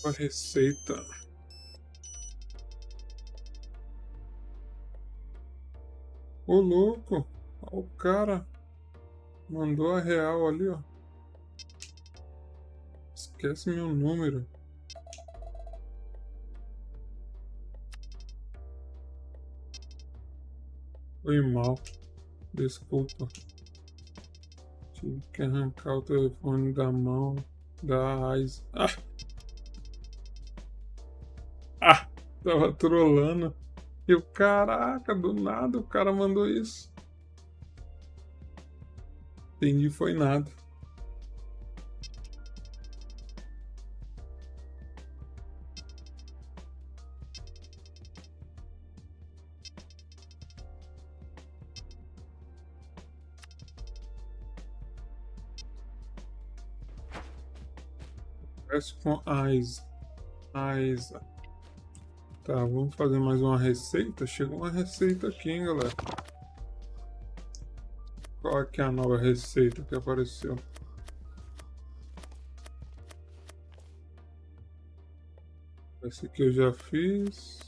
Nova receita. Ô louco, ó, o cara mandou a real ali, ó. Esquece meu número. Foi mal. Desculpa. Tive que arrancar o telefone da mão da Ais. Tava trolando. E o caraca, do nada o cara mandou isso. Entendi, foi nada. Parece com Ais. Ais. Tá, vamos fazer mais uma receita. Chegou uma receita aqui, hein, galera. Qual é que é a nova receita que apareceu? Esse aqui eu já fiz.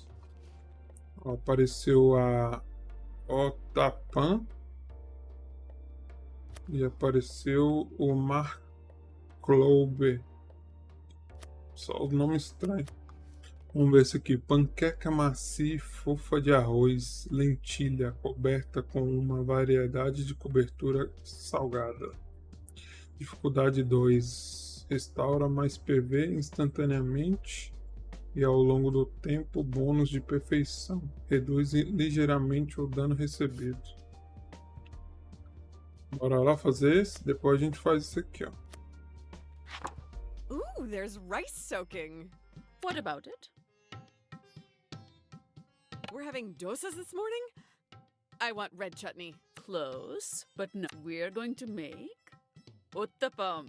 Ó, apareceu a Otapan. E apareceu o Marcloube. Só o nome estranho. Vamos ver esse aqui. Panqueca macia e fofa de arroz, lentilha, coberta com uma variedade de cobertura salgada. Dificuldade 2. Restaura mais PV instantaneamente e ao longo do tempo bônus de perfeição. Reduz ligeiramente o dano recebido. Bora lá fazer esse? Depois a gente faz isso aqui, ó. Ooh, there's rice soaking. What about it? We're having dosas this morning? I want red chutney. Close, but no. We're going to make uttapam.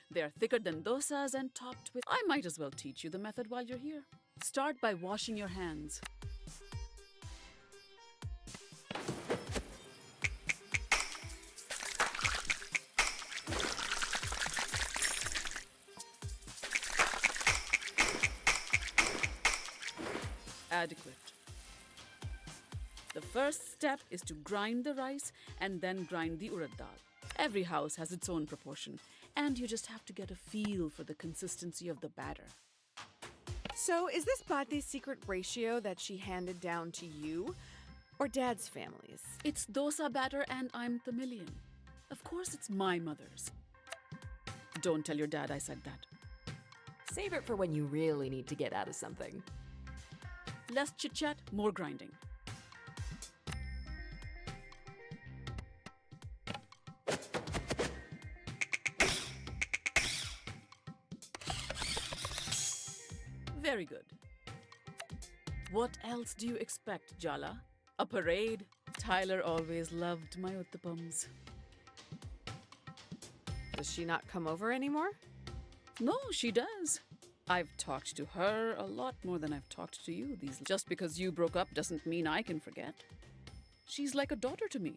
They're thicker than dosas and topped with... I might as well teach you the method while you're here. Start by washing your hands. Adequate. The first step is to grind the rice and then grind the urad dal. Every house has its own proportion, and you just have to get a feel for the consistency of the batter. So, is this Bhati's secret ratio that she handed down to you or Dad's family's? It's dosa batter and I'm Tamilian. Of course it's my mother's. Don't tell your dad I said that. Save it for when you really need to get out of something. Less chit-chat, more grinding. Very good. What else do you expect, Jala? A parade? Tyler always loved my uttapams. Does she not come over anymore? No, she does. I've talked to her a lot more than I've talked to you. Just because you broke up doesn't mean I can forget. She's like a daughter to me.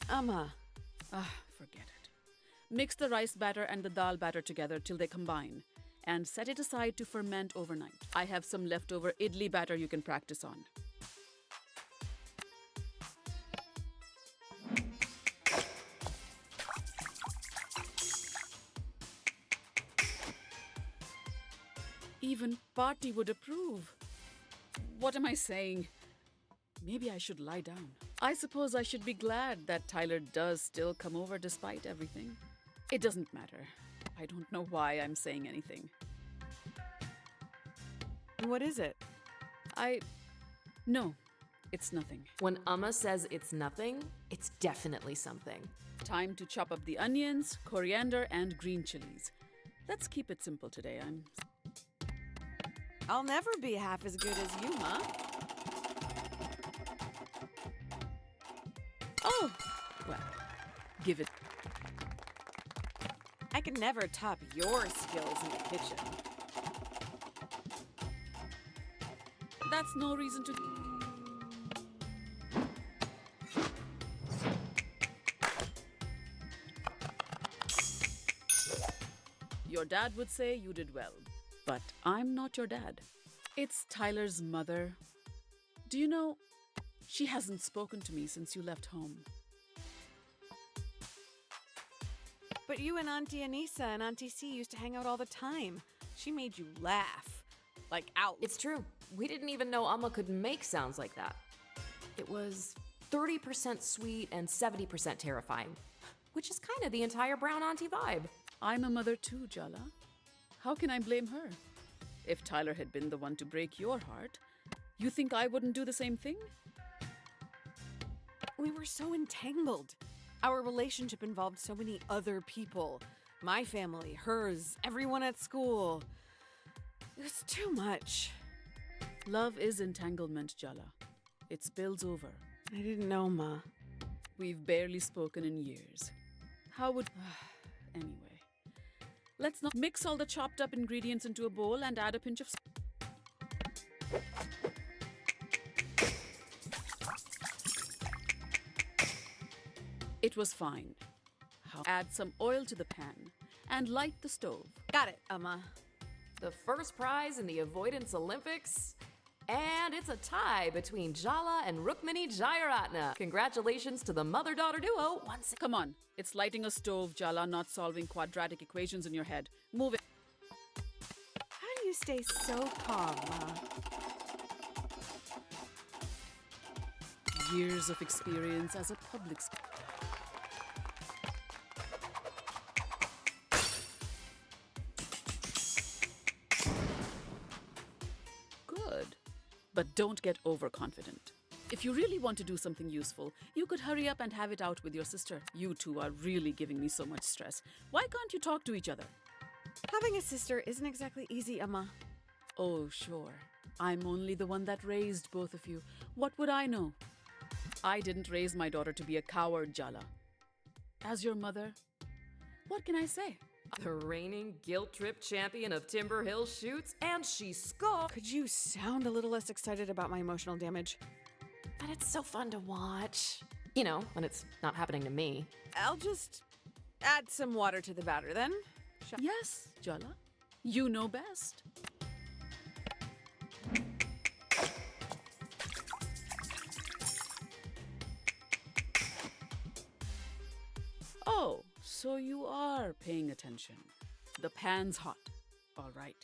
Amma. Forget it. Mix the rice batter and the dal batter together till they combine and set it aside to ferment overnight. I have some leftover idli batter you can practice on. Even Party would approve. What am I saying? Maybe I should lie down. I suppose I should be glad that Tyler does still come over despite everything. It doesn't matter. I don't know why I'm saying anything. What is it? No, it's nothing. When Amma says it's nothing, it's definitely something. Time to chop up the onions, coriander, and green chilies. Let's keep it simple today. I'll never be half as good as you, Ma. Oh, well, give it. I can never top your skills in the kitchen. That's no reason to... Your dad would say you did well. But I'm not your dad. It's Tyler's mother. Do you know, she hasn't spoken to me since you left home. But you and Auntie Anissa and Auntie C used to hang out all the time. She made you laugh. Like out. It's true. We didn't even know Amma could make sounds like that. It was 30% sweet and 70% terrifying, which is kind of the entire brown auntie vibe. I'm a mother too, Jala. How can I blame her? If Tyler had been the one to break your heart, you think I wouldn't do the same thing? We were so entangled. Our relationship involved so many other people. My family, hers, everyone at school. It was too much. Love is entanglement, Jala. It spills over. I didn't know, Ma. We've barely spoken in years. How would... Anyway. Let's not mix all the chopped up ingredients into a bowl and add a pinch of... It was fine. Add some oil to the pan and light the stove. Got it, Amma. The first prize in the Avoidance Olympics. And it's a tie between Jala and Rukmini Jayaratna. Congratulations to the mother-daughter duo. Come on. It's lighting a stove, Jala, not solving quadratic equations in your head. Move it. How do you stay so calm, Ma? Years of experience as a public speaker. Good. But don't get overconfident. If you really want to do something useful, you could hurry up and have it out with your sister. You two are really giving me so much stress. Why can't you talk to each other? Having a sister isn't exactly easy, Amma. Oh, sure. I'm only the one that raised both of you. What would I know? I didn't raise my daughter to be a coward, Jala. As your mother, what can I say? The reigning guilt trip champion of Timber Hill shoots, and she scored. Could you sound a little less excited about my emotional damage? But it's so fun to watch. You know, when it's not happening to me. I'll just add some water to the batter then. Yes, Jala. You know best. Oh, so you are paying attention. The pan's hot. All right.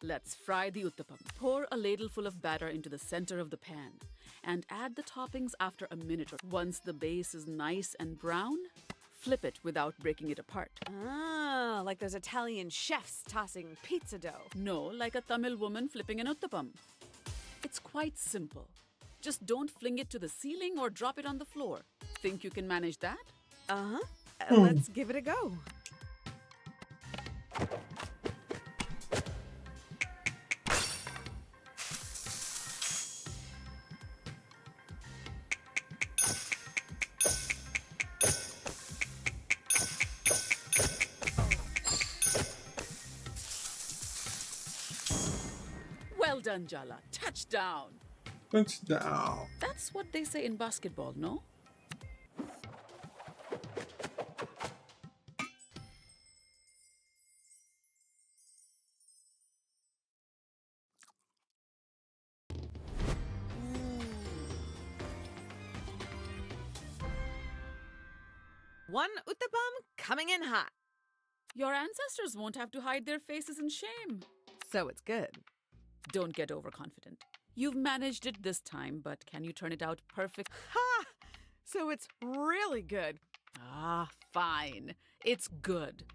Let's fry the uttapam. Pour a ladleful of batter into the center of the pan and add the toppings after a minute or once the base is nice and brown, flip it without breaking it apart. Ah, like those Italian chefs tossing pizza dough. No, like a Tamil woman flipping an uttapam. It's quite simple. Just don't fling it to the ceiling or drop it on the floor. Think you can manage that? Uh-huh. Let's give it a go. Well done, Jala. Touchdown. Touchdown. That's what they say in basketball, no? One uttapam coming in hot. Your ancestors won't have to hide their faces in shame. So it's good. Don't get overconfident. You've managed it this time, but can you turn it out perfect? Ha! So it's really good. Ah, fine. It's good.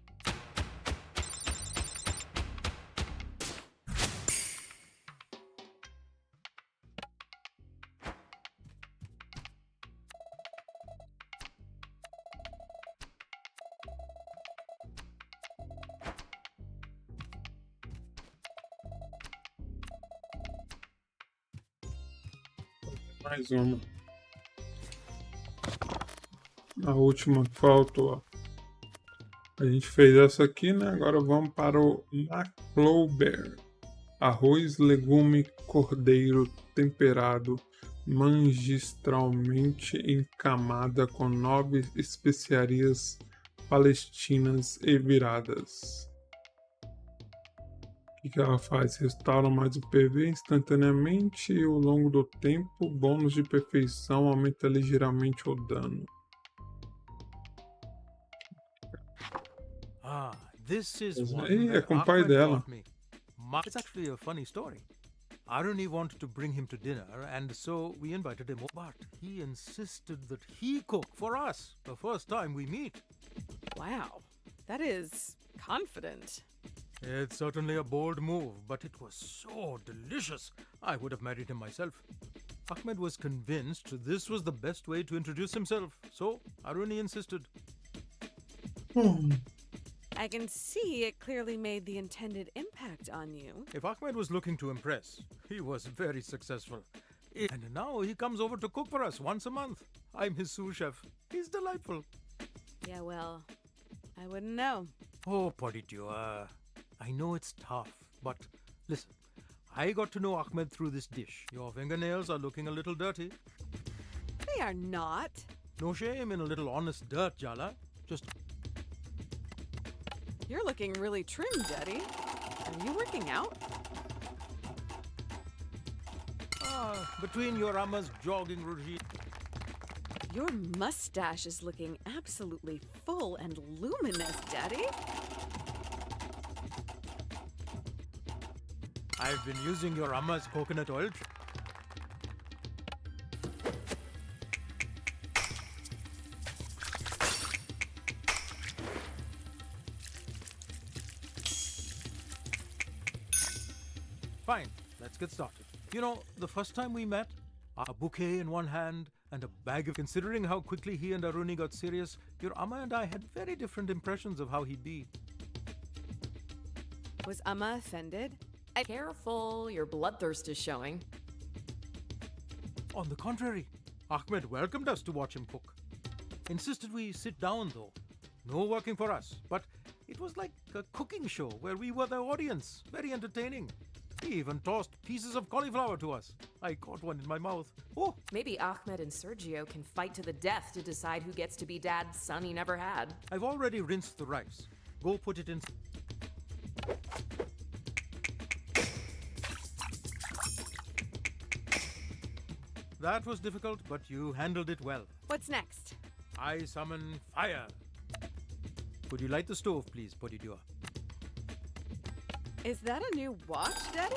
Mais uma. A última que faltou. A gente fez essa aqui, né? Agora vamos para o MuTTrO. Arroz, legume, cordeiro temperado magistralmente em camada com 9 especiarias palestinas e viradas. que ela faz? Restaura mais o PV instantaneamente e ao longo do tempo, bônus de perfeição aumenta ligeiramente o dano. This is one Ei, é that com o pai Ahmed dela. taught me. It's actually a funny story. Aruni wanted to bring him to dinner, and so we invited him. But he insisted that he cook for us the first time we meet. Wow, that is confident. It's certainly a bold move, but it was so delicious. I would have married him myself. Ahmed was convinced this was the best way to introduce himself, so Aruni insisted. I can see it clearly made the intended impact on you. If Ahmed was looking to impress, he was very successful. And now he comes over to cook for us once a month. I'm his sous chef. He's delightful. Yeah, well, I wouldn't know. Oh, Poditio, I know it's tough, but listen, I got to know Ahmed through this dish. Your fingernails are looking a little dirty. They are not. No shame in a little honest dirt, Jala. Just You're looking really trim, Daddy. Are you working out? between your Amma's jogging regime. Your mustache is looking absolutely full and luminous, Daddy. I've been using your Amma's coconut oil. Fine, let's get started. You know, the first time we met, a bouquet in one hand and a bag of... Considering how quickly he and Aruni got serious, your Amma and I had very different impressions of how he'd be. Was Amma offended? Careful, your bloodthirst is showing. On the contrary, Ahmed welcomed us to watch him cook. Insisted we sit down though. No working for us, but it was like a cooking show where we were the audience. Very entertaining. He even tossed pieces of cauliflower to us. I caught one in my mouth. Oh! Maybe Ahmed and Sergio can fight to the death to decide who gets to be Dad's son he never had. I've already rinsed the rice. Go put it in. That was difficult, but you handled it well. What's next? I summon fire. Could you light the stove, please, Podidua? Is that a new watch, Daddy?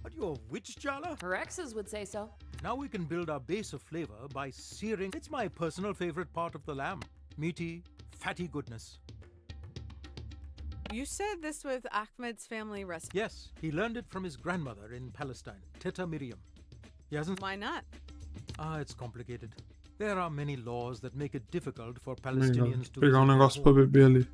Are you a witch, Jala? Her exes would say so. Now we can build our base of flavor by searing. It's my personal favorite part of the lamb. Meaty, fatty goodness. You said this was Ahmed's family recipe. Yes, he learned it from his grandmother in Palestine, Teta Miriam. He hasn't... Why not? It's complicated. There are many laws that make it difficult for Legal. Palestinians to... Pegar um visit negócio their pra home. beber ali.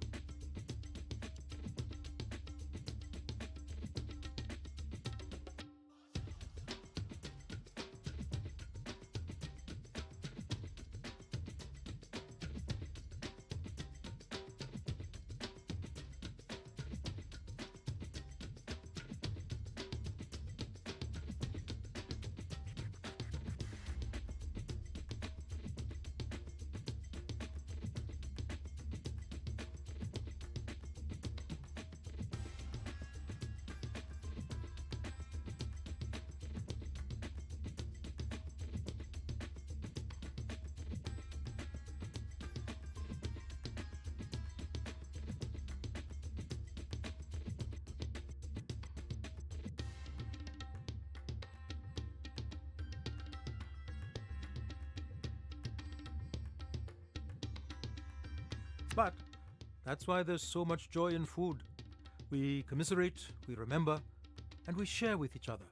But that's why there's so much joy in food. We commiserate, we remember, and we share with each other.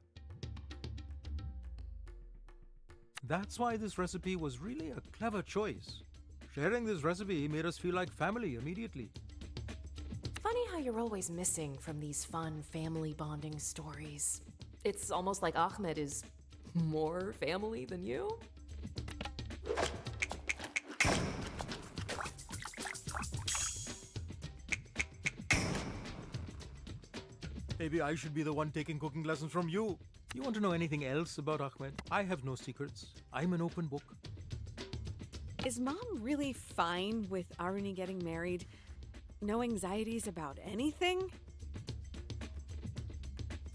That's why this recipe was really a clever choice. Sharing this recipe made us feel like family immediately. Funny how you're always missing from these fun family bonding stories. It's almost like Ahmed is more family than you. Maybe I should be the one taking cooking lessons from you. You want to know anything else about Ahmed? I have no secrets. I'm an open book. Is Mom really fine with Aruni getting married? No anxieties about anything?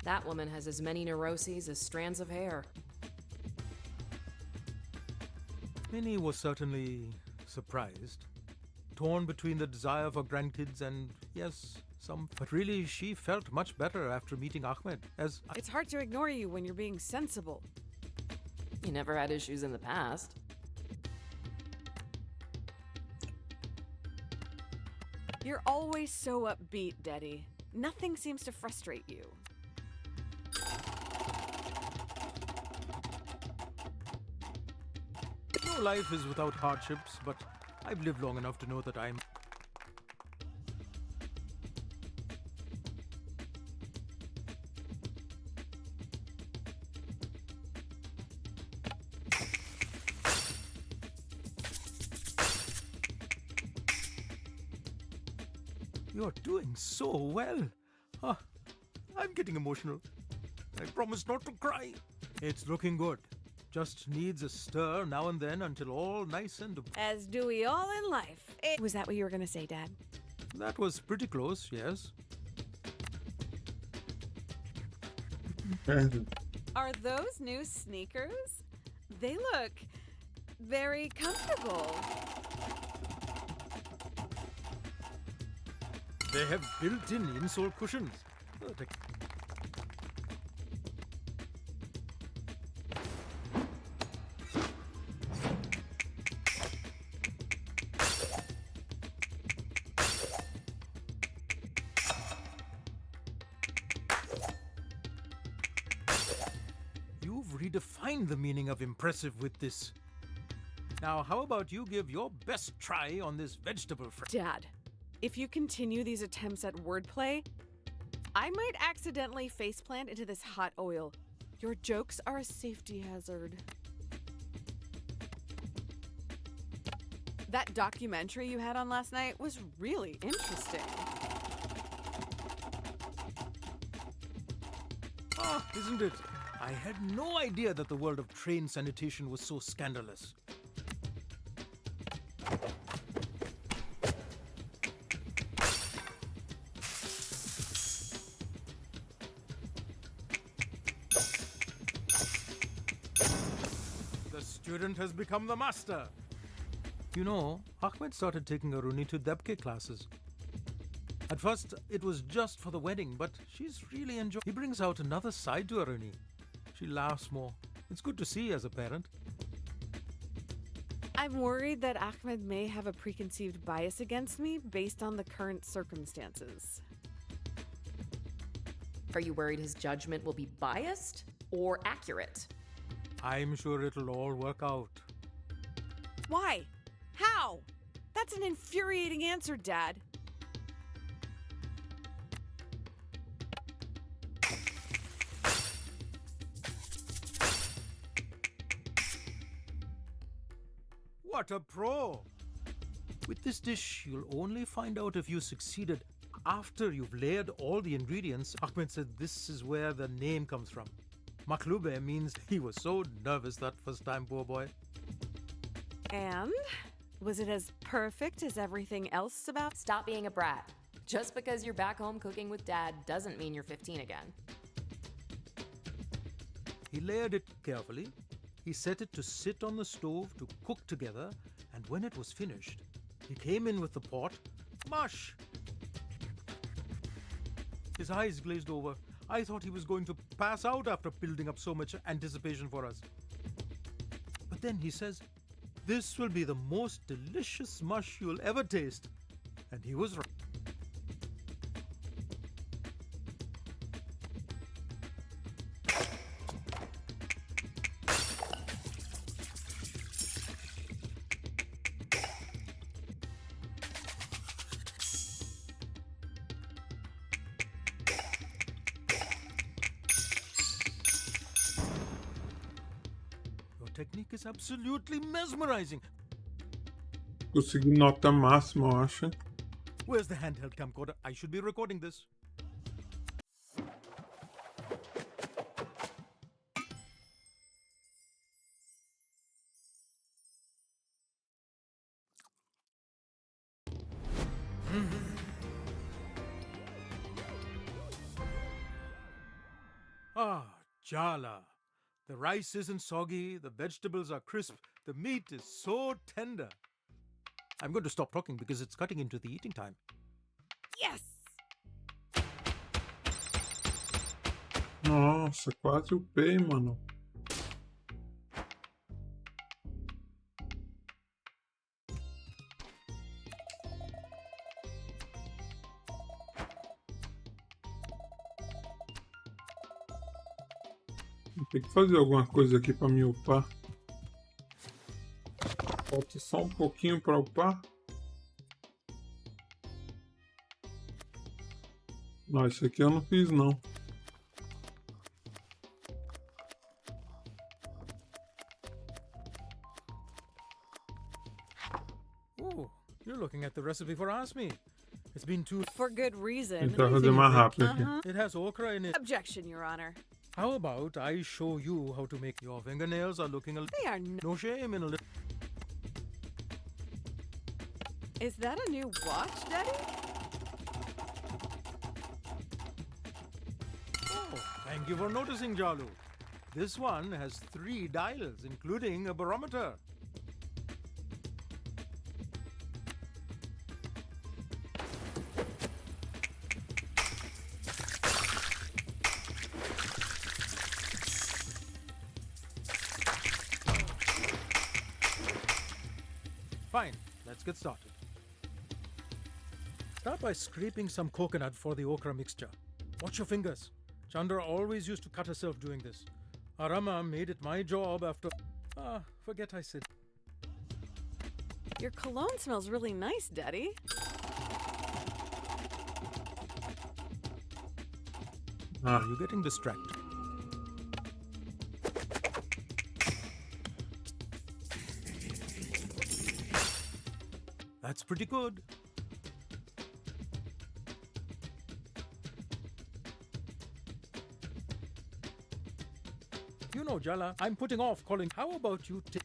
That woman has as many neuroses as strands of hair. Nani was certainly surprised, torn between the desire for grandkids and, yes, some. But really, she felt much better after meeting Ahmed, as It's hard to ignore you when you're being sensible. You never had issues in the past. You're always so upbeat, Daddy. Nothing seems to frustrate you. no life is without hardships, but I've lived long enough to know that I'm. You're doing so well. I'm getting emotional. I promise not to cry. It's looking good. Just needs a stir now and then until all nice and. As do we all in life. Was that what you were going to say, Dad? That was pretty close, yes. Are those new sneakers? They look very comfortable. They have built-in insole cushions. You've redefined the meaning of impressive with this. Now, how about you give your best try on this vegetable fry? Dad, if you continue these attempts at wordplay, I might accidentally faceplant into this hot oil. Your jokes are a safety hazard. That documentary you had on last night was really interesting. Isn't it? I had no idea that the world of train sanitation was so scandalous. The student has become the master. You know, Ahmed started taking Aruni to Debke classes. At first, it was just for the wedding, but she's really enjoying. He brings out another side to Aruni. She laughs more. It's good to see as a parent. I'm worried that Ahmed may have a preconceived bias against me based on the current circumstances. Are you worried his judgment will be biased or accurate? I'm sure it'll all work out. Why? How? That's an infuriating answer, Dad. What a pro! With this dish, you'll only find out if you succeeded after you've layered all the ingredients. Ahmed said this is where the name comes from. Maklube means he was so nervous that first time, poor boy. And? Was it as perfect as everything else about? Stop being a brat. Just because you're back home cooking with Dad doesn't mean you're 15 again. He layered it carefully. He set it to sit on the stove to cook together, and when it was finished, he came in with the pot. Mush! His eyes glazed over. I thought he was going to pass out after building up so much anticipation for us. But then he says, "This will be the most delicious mush you'll ever taste." And he was right. Technique is absolutely mesmerizing. Consegui nota máxima, eu acho. Where's the handheld camcorder? I should be recording this. Ah, Jala. The rice isn't soggy, the vegetables are crisp, the meat is so tender. I'm going to stop talking because it's cutting into the eating time. Yes! Nossa, quase upei, mano. Tem que fazer alguma coisa aqui pra me upar. Falta só um pouquinho pra upar. Não, isso aqui eu não fiz não. Oh, you're looking at the recipe for Ask Me. It's been too... For good reason. Tentar fazer mais rápido aqui. Uh-huh. It has okra in it. Objection, Your Honor. How about I show you how to make your fingernails are looking a little... They are No shame in a little... Is that a new watch, Daddy? Oh, thank you for noticing, Jalu. This one has 3 dials, including a barometer. Fine, let's get started. Start by scraping some coconut for the okra mixture. Watch your fingers. Chandra always used to cut herself doing this. Arama made it my job after... forget I said. Your cologne smells really nice, Daddy. Are you getting distracted? That's pretty good. You know, Jala, I'm putting off calling. How about you take...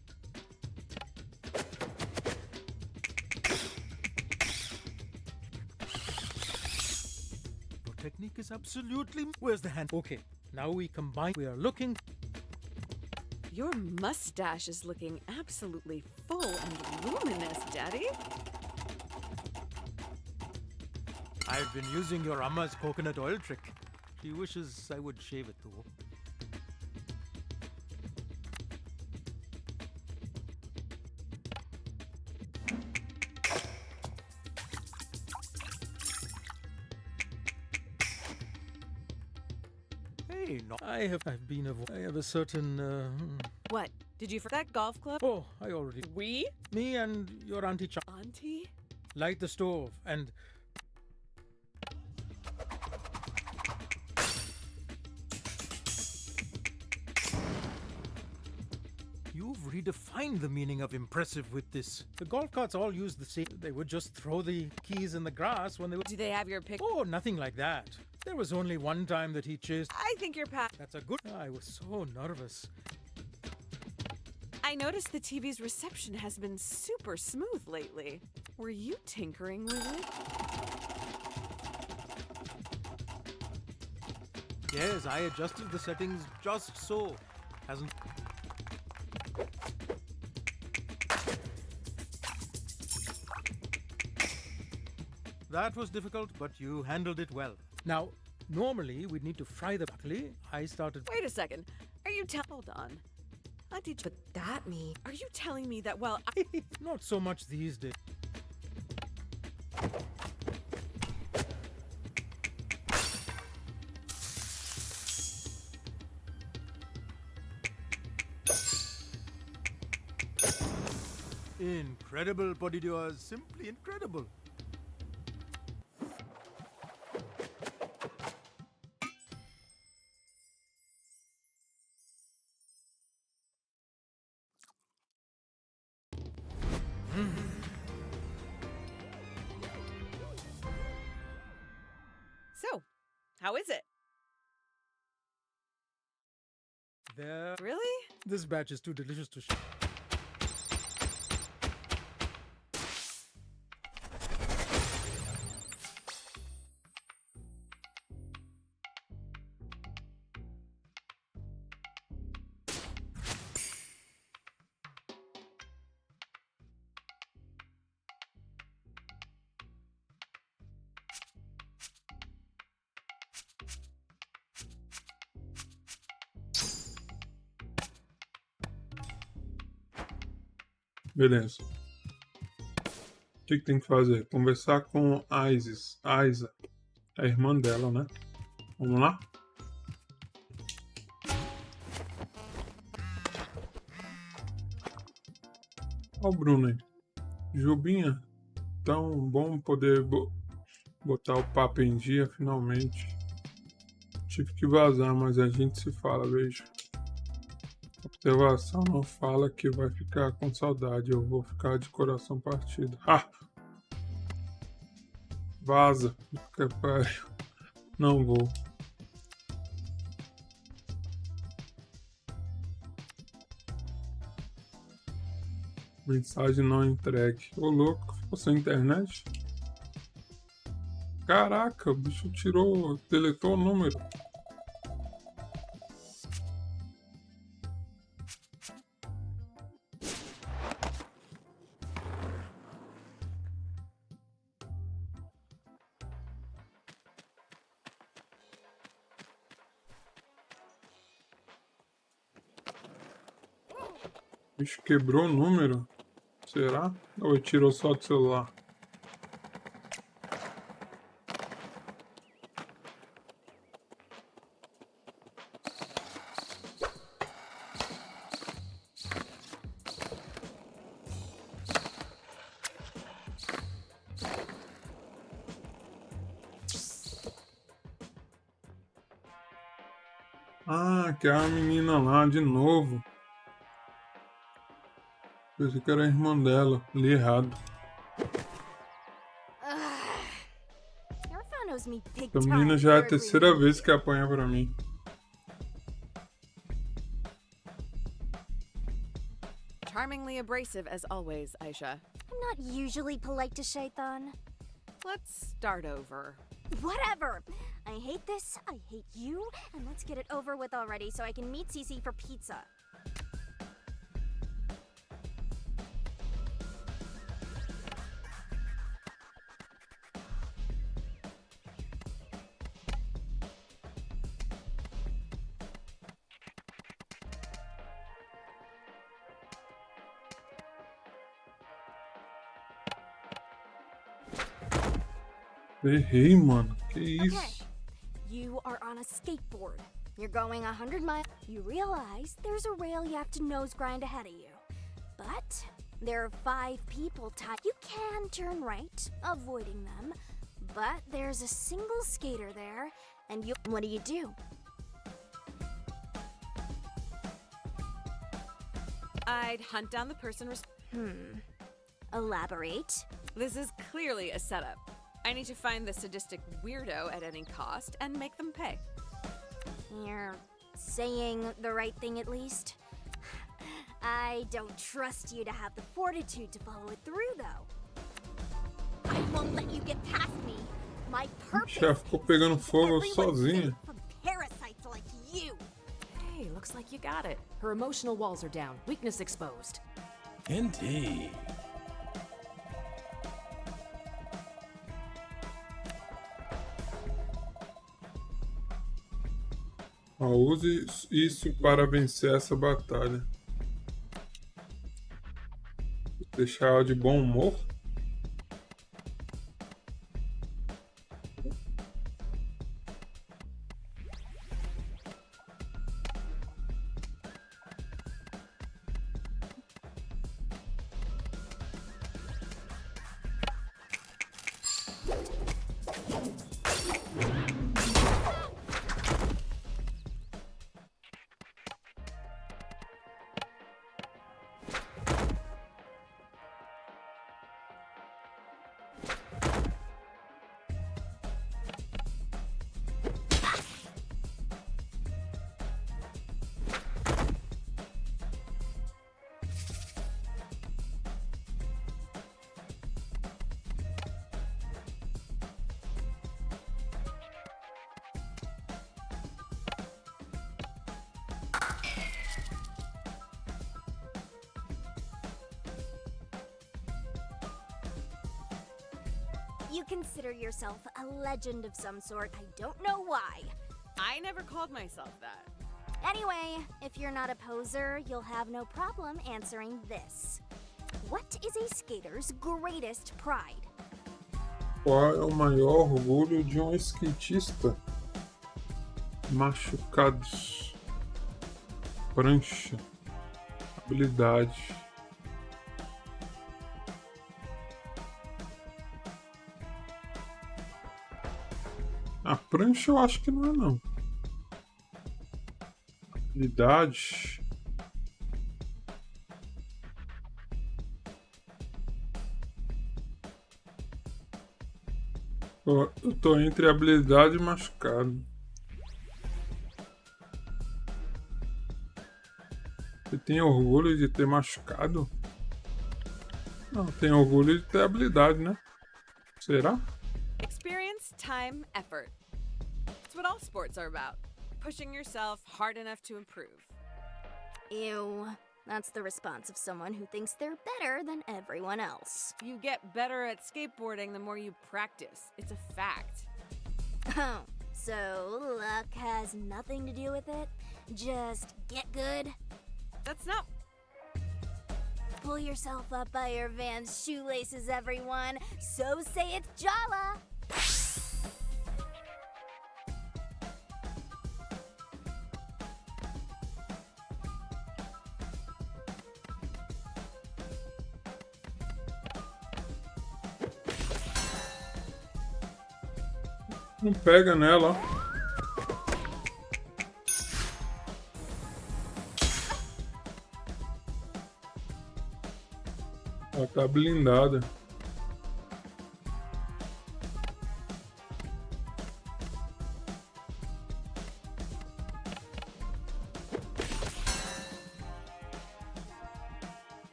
Your technique is absolutely... Where's the hand? Okay, now we combine. We are looking... Your mustache is looking absolutely full and luminous, Daddy. I've been using your Amma's coconut oil trick. She wishes I would shave it though. Hey, no. I have a certain... What? Did you forget that golf club? Oh, I already... We? Me and your Auntie Auntie? light the stove and... You've redefined the meaning of impressive with this. The golf carts all use the same. They would just throw the keys in the grass when they were... Do they have your pic? Oh, nothing like that. There was only one time that he chased... I think you're That's a good... I was so nervous. I noticed the TV's reception has been super smooth lately. Were you tinkering with it? Yes, I adjusted the settings just so. Hasn't... That was difficult, but you handled it well. Now, normally we'd need to fry the broccoli. I started... Wait a second. Are you hold on. Auntie, But that me. are you telling me that while Not so much these days. Incredible, Podidioas. Simply incredible. So, how is it? There. Really? This batch is too delicious to share. Beleza. O que tem que fazer? Conversar com a Isa, a irmã dela, né? Vamos lá? Ó o Bruno aí. Jubinha, tão bom poder botar o papo em dia, finalmente. Tive que vazar, mas a gente se fala, beijo. Observação, não fala que vai ficar com saudade, eu vou ficar de coração partido. Ah! Vaza, que pariu. Não vou. Mensagem não entregue. Ô louco, ficou sem internet? Caraca, o bicho tirou, deletou o número. O bicho quebrou o número? Será? Ou ele tirou só do celular? Ah, que é a menina lá de novo. Pensei que era a irmã dela. Li errado. Essa menina já é a terceira vez que apanha pra mim. Charmingly abrasive as always, Aisha. I'm not usually polite to Shaitan. Let's start over. Whatever. I hate this, I hate you, and let's get it over with already so I can meet Cece for pizza. Errei, mano. Que isso? Okay. You are on a skateboard. You're going 100 miles. You realize there's a rail you have to nose grind ahead of you. But there are 5 people tied. You can turn right, avoiding them. But there's a single skater there, and you. What do? I'd hunt down the person. Elaborate. This is clearly a setup. I need to find the sadistic weirdo at any cost and make them pay. You're saying the right thing at least. I don't trust you to have the fortitude to follow it through, though. I won't let you get past me. My purpose Já ficou pegando fogo sozinha. from parasites like you. Hey, looks like you got it. Her emotional walls are down, weakness exposed. Indeed. Use isso para vencer essa batalha. Deixar ela de bom humor. You consider yourself a legend of some sort. I don't know why. I never called myself that. Anyway, if you're not a poser, you'll have no problem answering this. What is a skater's greatest pride? Qual é o maior orgulho de um skatista? Machucados. Prancha. Habilidade. A prancha eu acho que não é não. Habilidade. Eu tô entre habilidade e machucado. Você tem orgulho de ter machucado? Não, tem orgulho de ter habilidade, né? Será? Experience, time, effort. It's what all sports are about. Pushing yourself hard enough to improve. Ew. That's the response of someone who thinks they're better than everyone else. You get better at skateboarding the more you practice. It's a fact. Oh, so luck has nothing to do with it? Just get good? That's not. Pull yourself up by your Vans shoelaces, everyone. So say it's Jala. Não pega nela, ó. Ela tá blindada.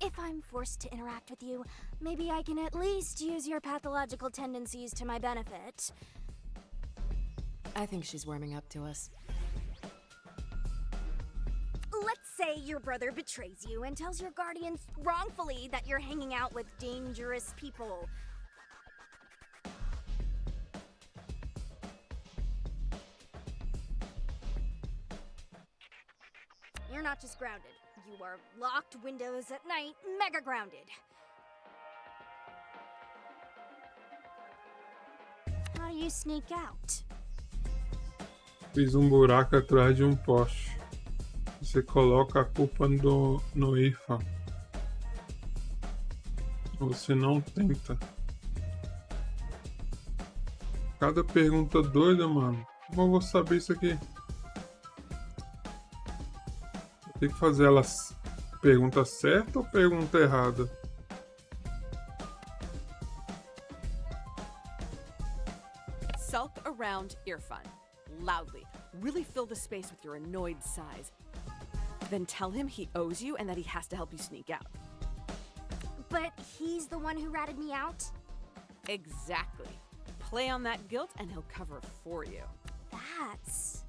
If I'm forced to interact with you, maybe I can at least use your pathological tendencies to my benefit. I think she's warming up to us. Let's say your brother betrays you and tells your guardians wrongfully that you're hanging out with dangerous people. You're not just grounded. You are locked windows at night, mega grounded. How do you sneak out? Fiz buraco atrás de poste. Você coloca a culpa no IFA. Você não tenta. Cada pergunta doida, mano. Como eu vou saber isso aqui? Tem que fazer ela pergunta certa ou pergunta errada? Sulk around earphone. Loudly. Really fill the space with your annoyed sighs. Then tell him he owes you and that he has to help you sneak out. But he's the one who ratted me out? Exactly. Play on that guilt and he'll cover for you. That's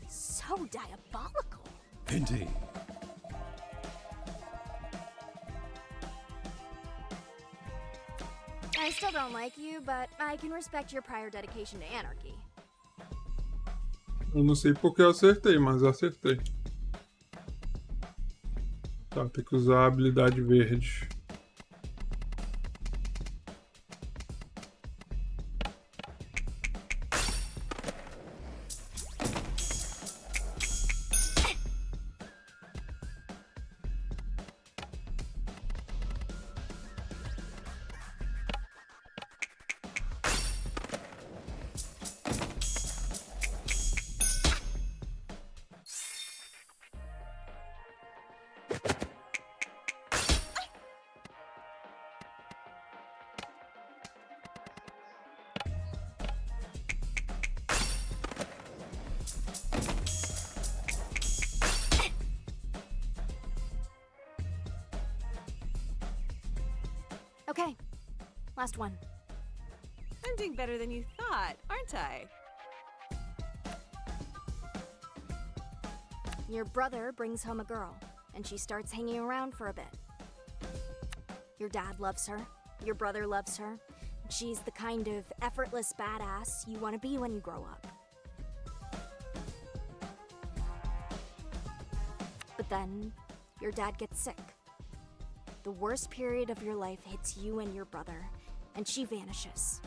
so diabolical. Indeed. I still don't like you, but I can respect your prior dedication to anarchy. Eu não sei porque eu acertei, mas eu acertei. Tá, tem que usar a habilidade verde. Okay, last one. I'm doing better than you thought, aren't I? Your brother brings home a girl, and she starts hanging around for a bit. Your dad loves her. Your brother loves her. She's the kind of effortless badass you want to be when you grow up. But then, your dad gets sick. The worst period of your life hits you and your brother, and she vanishes.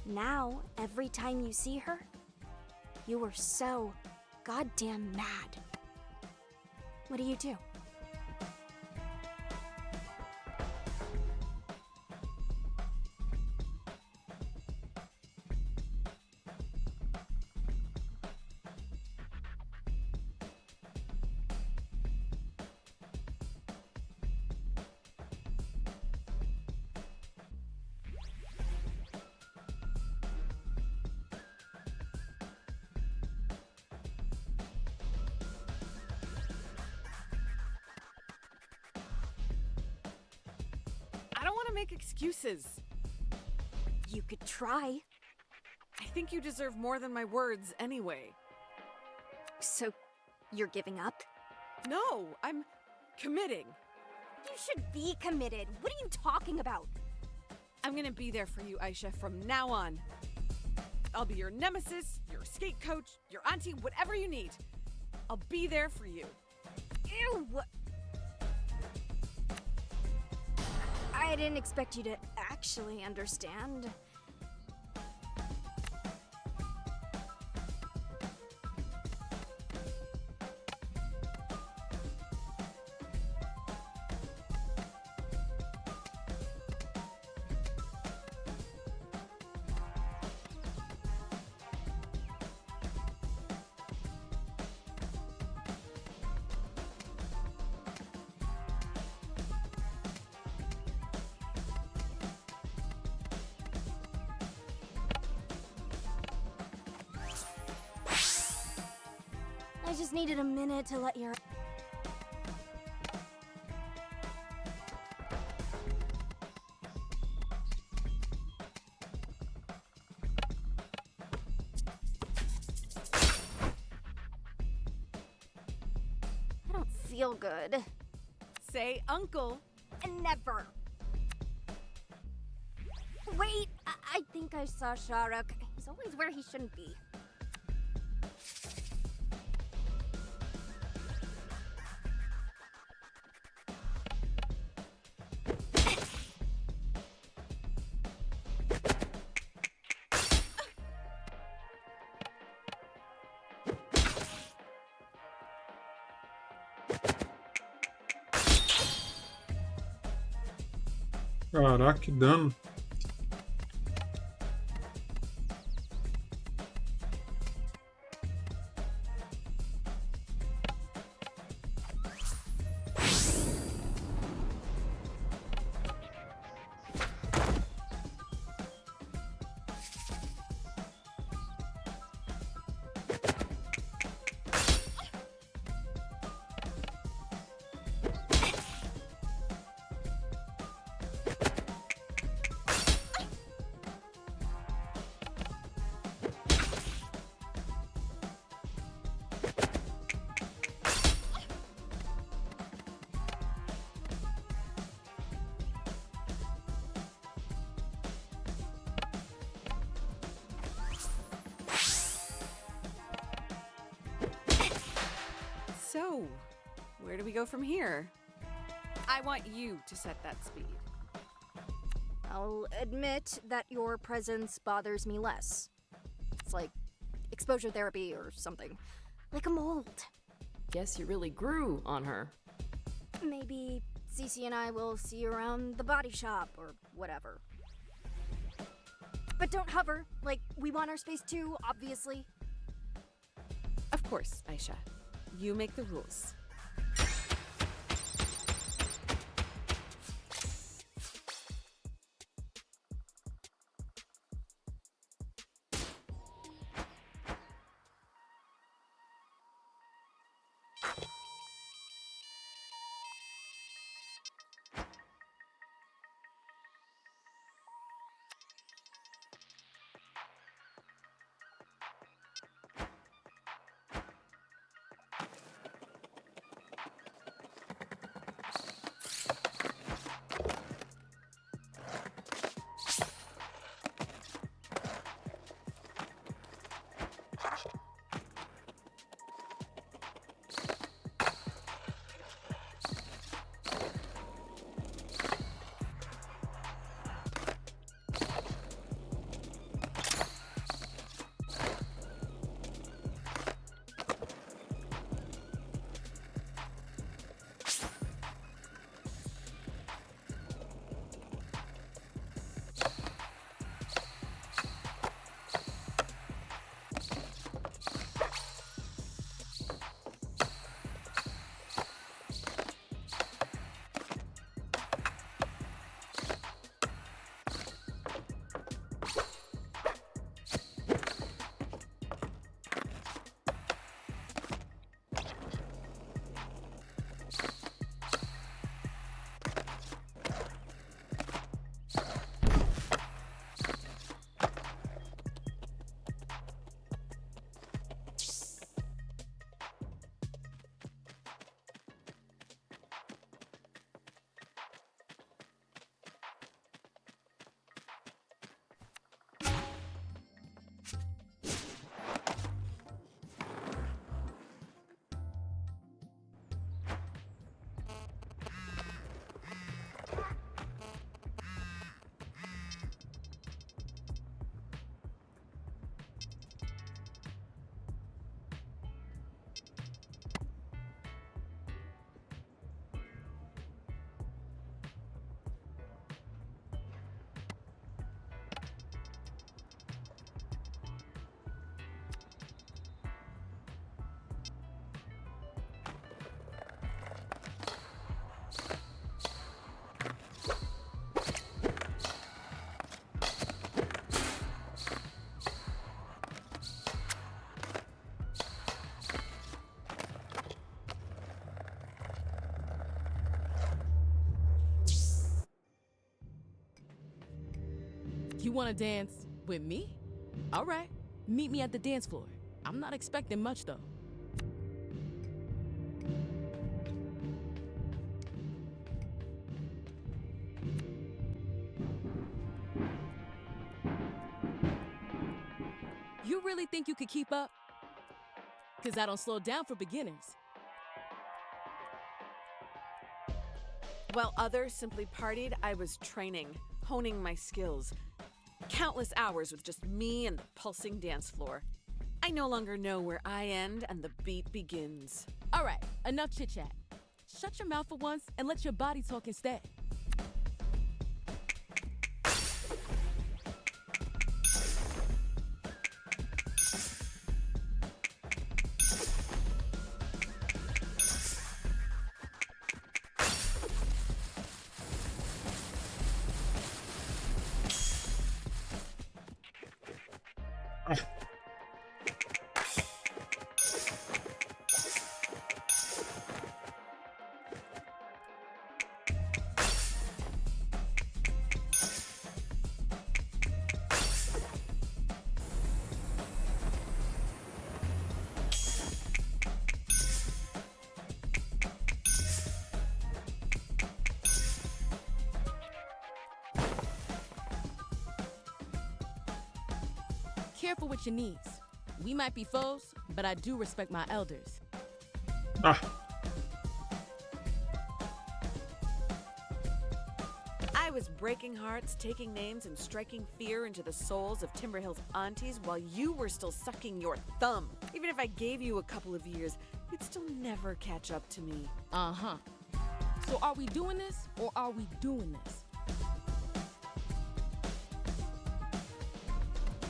Now, every time you see her, you are so goddamn mad. What do you do? I don't want to make excuses. You could try. I think you deserve more than my words anyway. So, you're giving up? No, I'm committing. You should be committed. What are you talking about? I'm gonna be there for you, Aisha, from now on. I'll be your nemesis, your skate coach, your auntie, whatever you need. I'll be there for you. Ew! I didn't expect you to actually understand. I just needed a minute to let your... I don't feel good. Say uncle. Never. Wait, I think I saw Shahrukh. He's always where he shouldn't be. Caraca, que dano. So, where do we go from here? I want you to set that speed. I'll admit that your presence bothers me less. It's like exposure therapy or something. Like a mold. Guess you really grew on her. Maybe Cece and I will see you around the body shop or whatever. But don't hover. Like, we want our space too, obviously. Of course, Aisha. You make the rules. You wanna dance with me? All right, meet me at the dance floor. I'm not expecting much though. You really think you could keep up? Cause I don't slow down for beginners. While others simply partied, I was training, honing my skills. Countless hours with just me and the pulsing dance floor. I no longer know where I end and the beat begins. All right, enough chit-chat. Shut your mouth for once and let your body talk instead. Careful with your knees. We might be foes, but I do respect my elders. Ah, I was breaking hearts, taking names, and striking fear into the souls of Timberhill's aunties while you were still sucking your thumb. Even if I gave you a couple of years, you'd still never catch up to me. Uh-huh. So are we doing this, or are we doing this?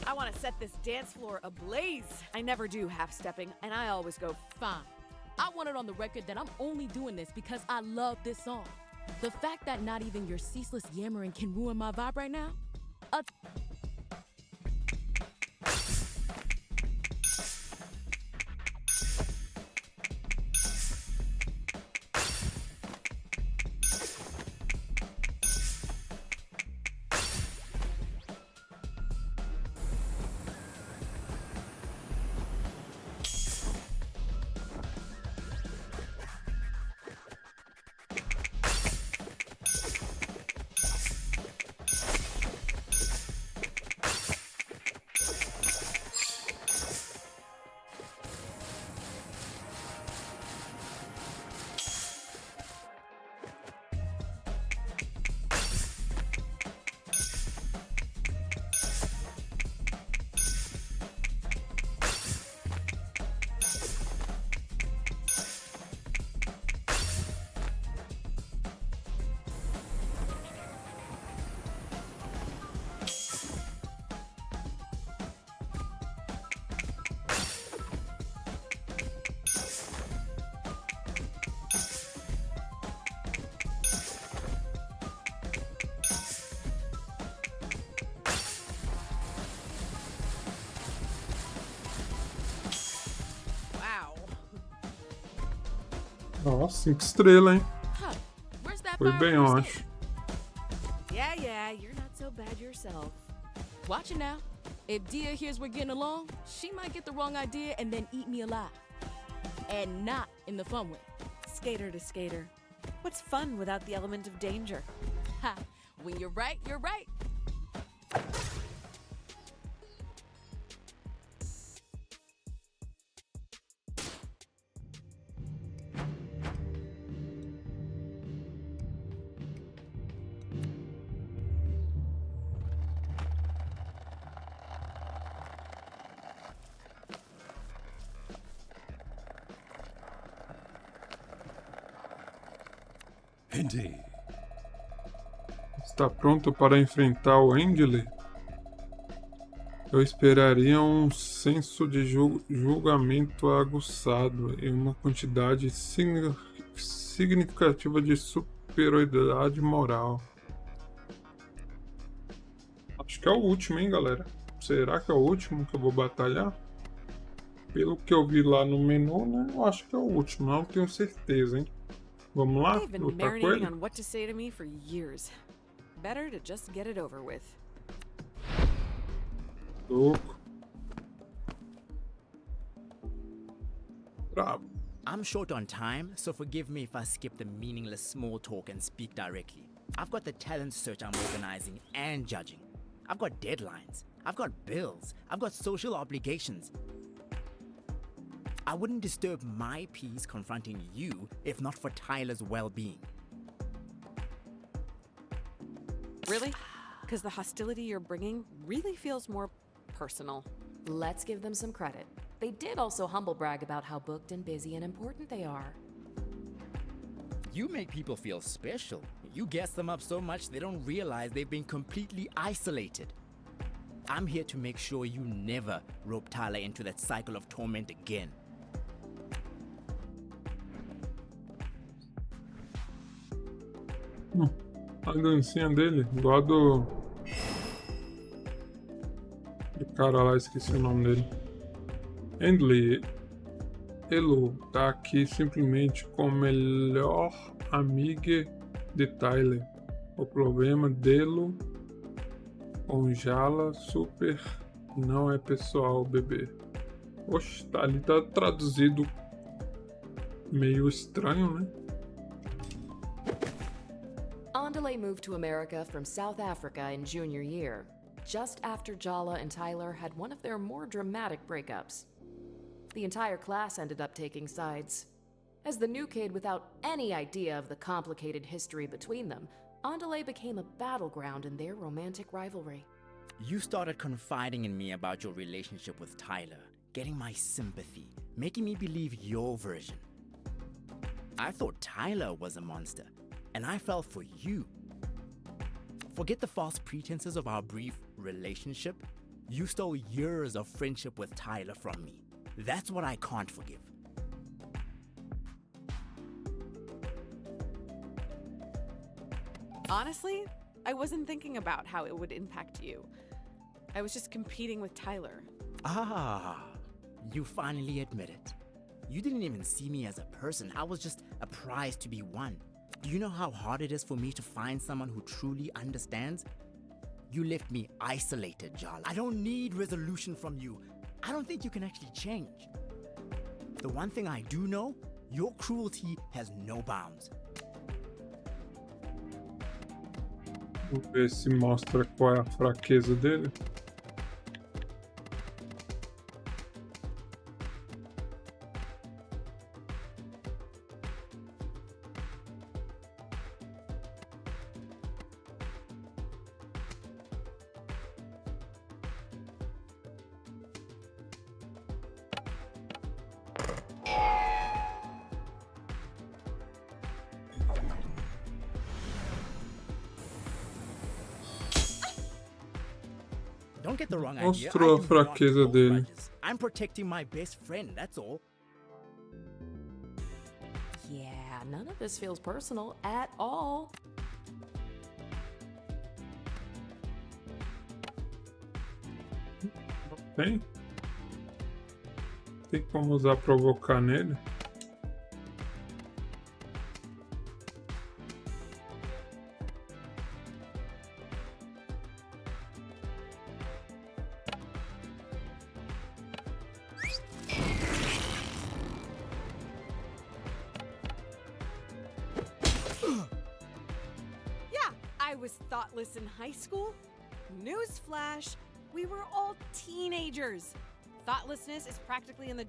I want to set this dance floor ablaze. I never do half-stepping, and I always go Fine. I want it on the record that I'm only doing this because I love this song. The fact that not even your ceaseless yammering can ruin my vibe right now? ó, 5 estrelas, hein? Huh. Where's that Foi fire bem, eu first acho. Yeah, you're not so bad yourself. Watch it now. If Dia hears we're getting along, she might get the wrong idea and then eat me alive. And not in the fun way. Skater to skater. What's fun without the element of danger? Ha! When you're right, you're right. Indeed. Está pronto para enfrentar o Angley? Eu esperaria um senso de julgamento aguçado e uma quantidade significativa de superioridade moral. Acho que é o último, hein, galera? Será que é o último que eu vou batalhar? Pelo que eu vi lá no menu, né? Eu acho que é o último, não tenho certeza, hein? Vamos lá? I've been Lutar com marinating ele? on what to say to me for years. Better to just get it over with. Louco. Brabo. I'm short on time, so forgive me if I skip the meaningless small talk and speak directly. I've got the talent search I'm organizing and judging. I've got deadlines. I've got bills. I've got social obligations. I wouldn't disturb my peace confronting you if not for Tyler's well-being. Really? Because the hostility you're bringing really feels more personal. Let's give them some credit. They did also humble brag about how booked and busy and important they are. You make people feel special. You gas them up so much they don't realize they've been completely isolated. I'm here to make sure you never rope Tyler into that cycle of torment again. A dancinha dele, igual a do cara lá, esqueci o nome dele. Endley, Elo tá aqui simplesmente com a melhor amiga de Tyler. O problema dele com Jala super não é pessoal, bebê. Oxe, tá ali, tá traduzido meio estranho, né? Andale moved to America from South Africa in junior year, just after Jala and Tyler had one of their more dramatic breakups. The entire class ended up taking sides. As the new kid without any idea of the complicated history between them, Andale became a battleground in their romantic rivalry. You started confiding in me about your relationship with Tyler, getting my sympathy, making me believe your version. I thought Tyler was a monster, and I fell for you. Forget the false pretenses of our brief relationship. You stole years of friendship with Tyler from me. That's what I can't forgive. Honestly, I wasn't thinking about how it would impact you. I was just competing with Tyler. Ah, you finally admit it. You didn't even see me as a person. I was just a prize to be won. Do you know how hard it is for me to find someone who truly understands? You left me isolated, Jala. I don't need resolution from you. I don't think you can actually change. The one thing I do know, your cruelty has no bounds. Vamos ver se mostra qual é a fraqueza dele. Don't get the wrong idea. Mostrou a I do not fraqueza hold dele. grudges. I'm protecting my best friend, that's all. Yeah, none of this feels personal at all. Tem? Tem como usar provocar nele? Yeah, I was thoughtless in high school. Newsflash, we were all teenagers. Thoughtlessness is practically in the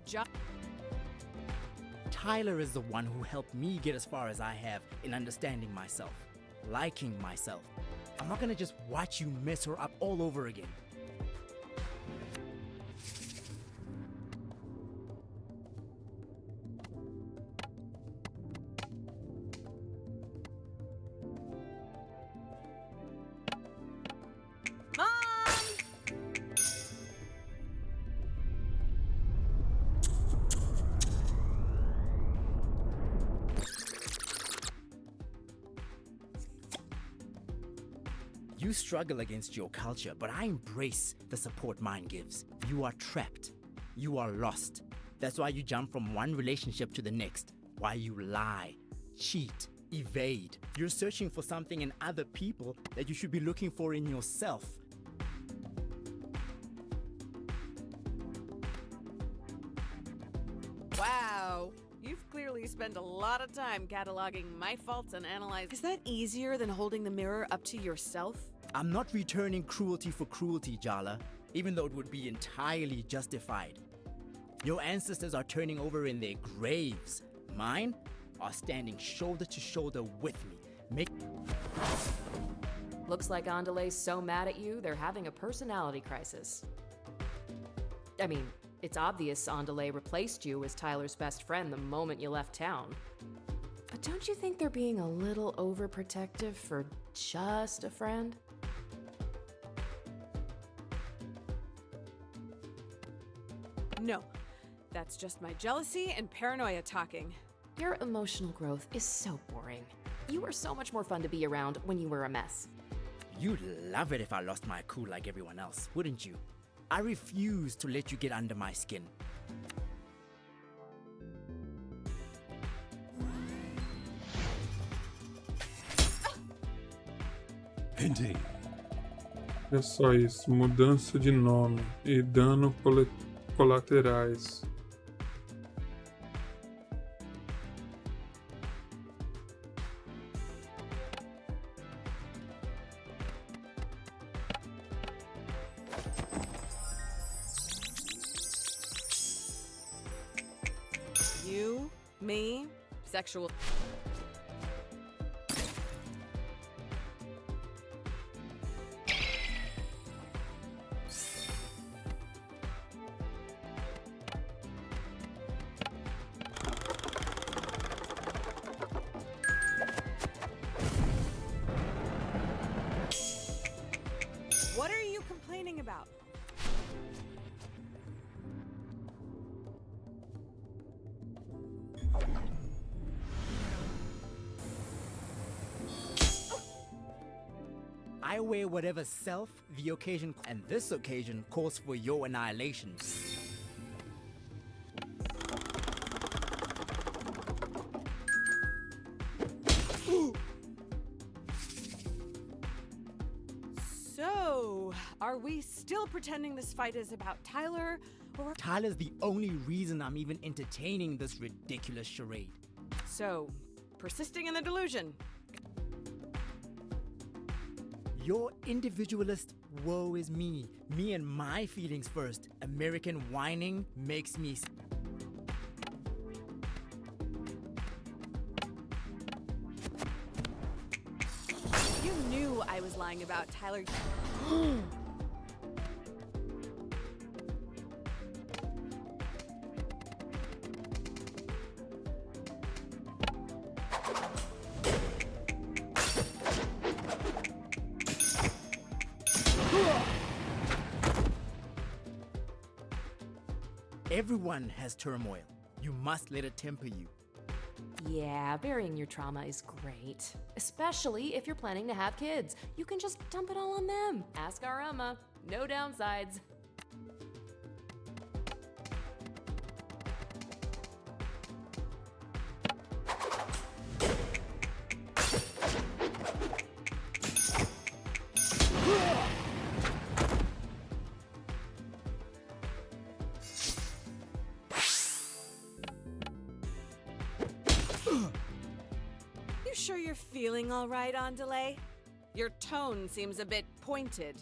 Tyler is the one who helped me get as far as I have in understanding myself, liking myself. I'm not gonna just watch you mess her up all over again. You struggle against your culture, but I embrace the support mine gives. You are trapped. You are lost. That's why you jump from one relationship to the next. Why you lie, cheat, evade. You're searching for something in other people that you should be looking for in yourself. Wow. You've clearly spent a lot of time cataloging my faults and analyzing. Is that easier than holding the mirror up to yourself? I'm not returning cruelty for cruelty, Jala, even though it would be entirely justified. Your ancestors are turning over in their graves. Mine are standing shoulder to shoulder with me. Looks like Andale's so mad at you, they're having a personality crisis. I mean, it's obvious Andale replaced you as Tyler's best friend the moment you left town. But don't you think they're being a little overprotective for just a friend? No. That's just my jealousy and paranoia talking. Your emotional growth is so boring. You were so much more fun to be around when you were a mess. You'd love it if I lost my cool like everyone else, wouldn't you? I refuse to let you get under my skin. Indeed. É só isso, mudança de nome e dano colaterais. You, me, sexual. What are you complaining about? I wear whatever self the occasion, and this occasion calls for your annihilation. So, are we still pretending this fight is about Tyler, or Tyler's the only reason I'm even entertaining this ridiculous charade. so persisting in the delusion? Your individualist woe is me. Me and my feelings first. American whining makes me. You knew I was lying about Tyler. Everyone has turmoil. You must let it temper you. Yeah, burying your trauma is great. Especially if you're planning to have kids. You can just dump it all on them. Ask our Emma. No downsides. You sure you're feeling all right, Andale? Your tone seems a bit pointed.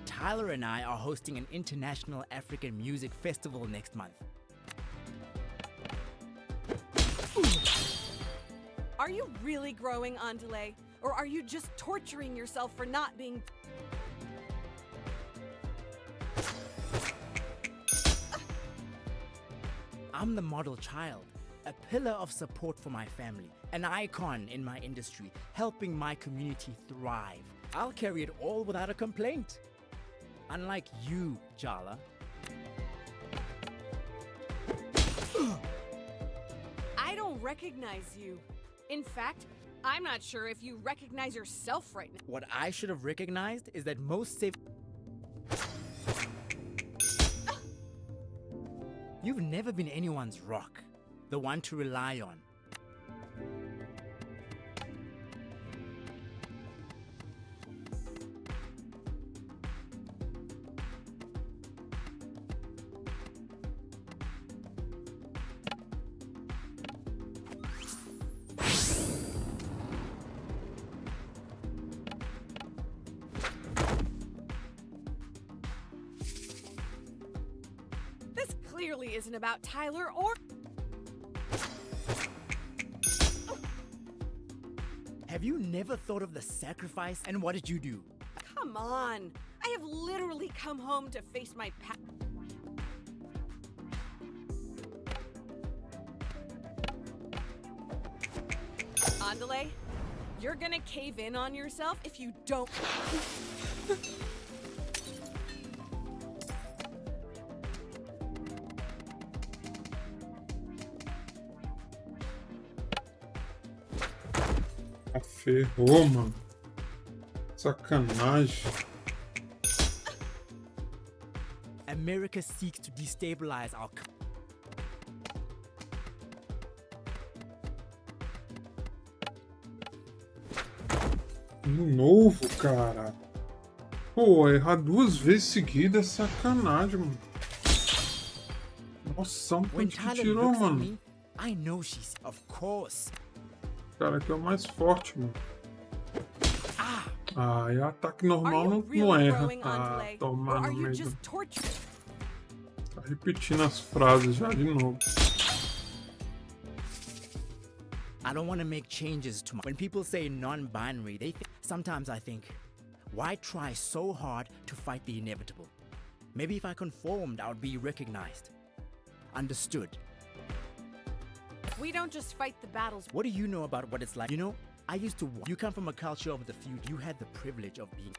Tyler and I are hosting an international African music festival next month. Are you really growing, Andale? Or are you just torturing yourself for not being... I'm the model child, a pillar of support for my family, an icon in my industry, helping my community thrive. I'll carry it all without a complaint. Unlike you, Jala. I don't recognize you. In fact, I'm not sure if you recognize yourself right now. What I should have recognized is that most safe. You've never been anyone's rock, the one to rely on. really isn't about Tyler or... Have you never thought of the sacrifice and what did you do? Come on. I have literally come home to face my Andale, you're gonna cave in on yourself if you don't... Ferrou, mano. Sacanagem. America seeks to destabilize our De novo, cara. Pô, errar 2 vezes seguidas é sacanagem, mano. Nossa, When quanto que Tyler tirou, looks at mano. me, I know she's of course. Cara, aqui é o mais forte, mano. Ah, e ataque normal Are you não really erra. growing, Ah, Andale? Or tomar are no you meio. just torturing? Tá repetindo as frases já de novo. I don't want to make changes to my... When people say non-binary, they think... Sometimes I think, why try so hard to fight the inevitable? Maybe if I conformed, I would be recognized. Understood. We don't just fight the battles. What do you know about what it's like? You know, I used to... You come from a culture of the few. You had the privilege of being...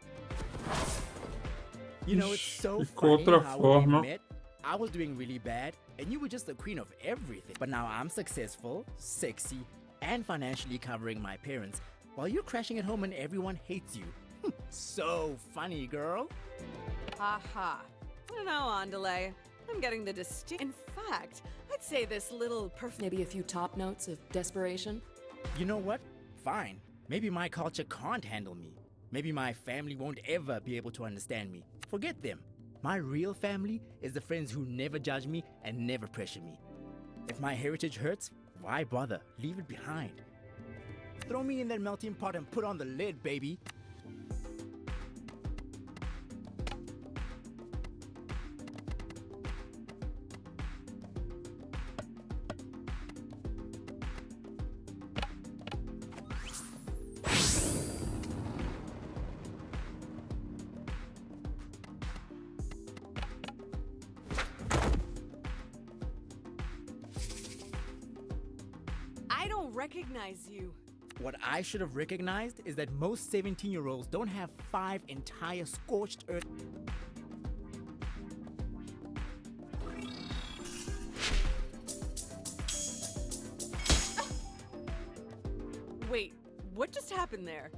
You know, it's so Ficou funny outra how we forma. met. I was doing really bad, and you were just the queen of everything. But now I'm successful, sexy, and financially covering my parents, while you're crashing at home and everyone hates you. So funny, girl. Haha. I don't know, Andale. I'm getting the distinct... In fact, I'd say this little Maybe a few top notes of desperation? You know what? Fine. Maybe my culture can't handle me. Maybe my family won't ever be able to understand me. Forget them. My real family is the friends who never judge me and never pressure me. If my heritage hurts, why bother? Leave it behind. Throw me in that melting pot and put on the lid, baby. I don't recognize you. What I should have recognized is that most 17-year-olds don't have 5 entire scorched earth. Wait, what just happened there?